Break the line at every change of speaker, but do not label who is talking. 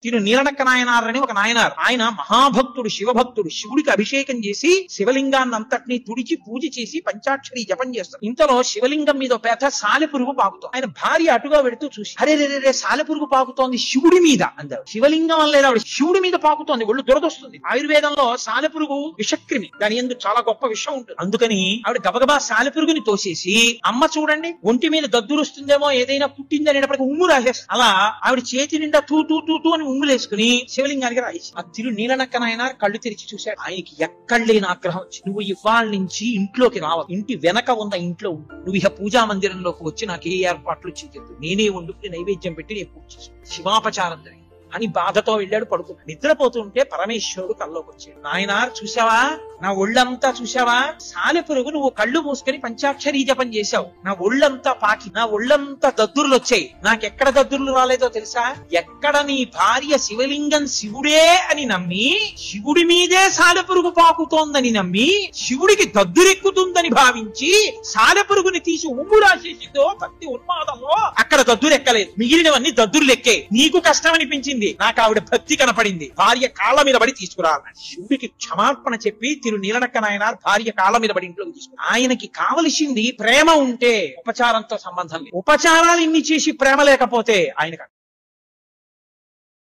తిరు నీలనక్క నాయనార్ అని ఒక నాయనార్. ఆయన మహాభక్తుడు, శివభక్తుడు. శివుడికి అభిషేకం చేసి శివలింగాన్ని అంతటినీ తుడిచి పూజ చేసి పంచాక్షరి జపం చేస్తాడు. ఇంతలో శివలింగం మీద పెద్ద సాలెపురుగు పాకుతోంది. ఆయన భార్య అటుగా వెడుతూ చూసి, అరే రే రే సాలెపురుగు పాకుతోంది శివుడి మీద అందారు. శివలింగం వల్ల లేదా శివుడి మీద పాకుతోంది, ఒళ్ళు దురదొస్తుంది. ఆయుర్వేదంలో సాలెపురుగు విషక్రిమి, దాని ఎందుకు చాలా గొప్ప విషయం ఉంటుంది. అందుకని ఆవిడ గబగబా సాలెపురుగుని తోసేసి, అమ్మ చూడండి ఒంటి మీద దద్దురుస్తుందేమో ఏదైనా పుట్టింది అనేటప్పటికి ఉమ్ము రాసేసి, అలా ఆవిడ చేతి నిండా తూ తూ తూ తూ అని ఉమ్ములేసుకుని శివలింగానికి రాయేసి, ఆ తిరు నీలనక్క నాయనార్ కళ్ళు తెరిచి చూశాడు. ఆయనకి ఎక్కడ లేని ఆగ్రహం వచ్చింది. నువ్వు ఇవాళ నుంచి ఇంట్లోకి రావు, ఇంటి వెనక ఉన్న ఇంట్లో ఉండు. నువ్వు ఇక పూజా మందిరంలోకి వచ్చి నాకు ఏ ఏర్పాట్లు చేయొద్దు, నేనే వండుకుని నైవేద్యం పెట్టి నేను పూజ చేస్తాను, శివాపచారం జరిగింది అని బాధతో వెళ్ళాడు. పడుకున్నాడు. నిద్రపోతుంటే పరమేశ్వరుడు కల్లోకి వచ్చాడు. నాయనార్ చూసావా, నా ఒళ్ళంతా చూసావా, సాలెపురుగు నువ్వు కళ్ళు మూసుకొని పంచాక్షరీ జపం చేశావు, నా ఒళ్ళంతా పాకి, నా ఒళ్ళంతా దద్దుర్లు వచ్చాయి. నాకెక్కడ దద్దుర్లు రాలేదో తెలుసా? ఎక్కడ నీ భార్య శివలింగం శివుడే అని నమ్మి, శివుడి మీదే సాలెపురుగు పాకుతోందని నమ్మి, శివుడికి దద్దురెక్కుతుందని భావించి సాలెపురుగుని తీసి ఉమ్ము రాసేసిందో భక్తి ఉన్మాదంలో అక్కడ దద్దురెక్కలేదు, మిగిలినవన్నీ దద్దుర్లు ఎక్కే. నీకు కష్టం అనిపించింది, నాకు ఆవిడ భక్తి కనపడింది, భార్య కాళ్ళ మీద పడి తీసుకురావాలి. శివుడికి క్షమాపణ చెప్పి తిరు నీలనక్క నాయనార్ భార్య కాళ్ళ మీద పడి ఇంట్లోకి తీసుకురా. ఆయనకి కావలసింది ప్రేమ ఉంటే ఉపచారంతో సంబంధం లేదు. ఉపచారాలు ఇన్ని చేసి ప్రేమ లేకపోతే ఆయనకు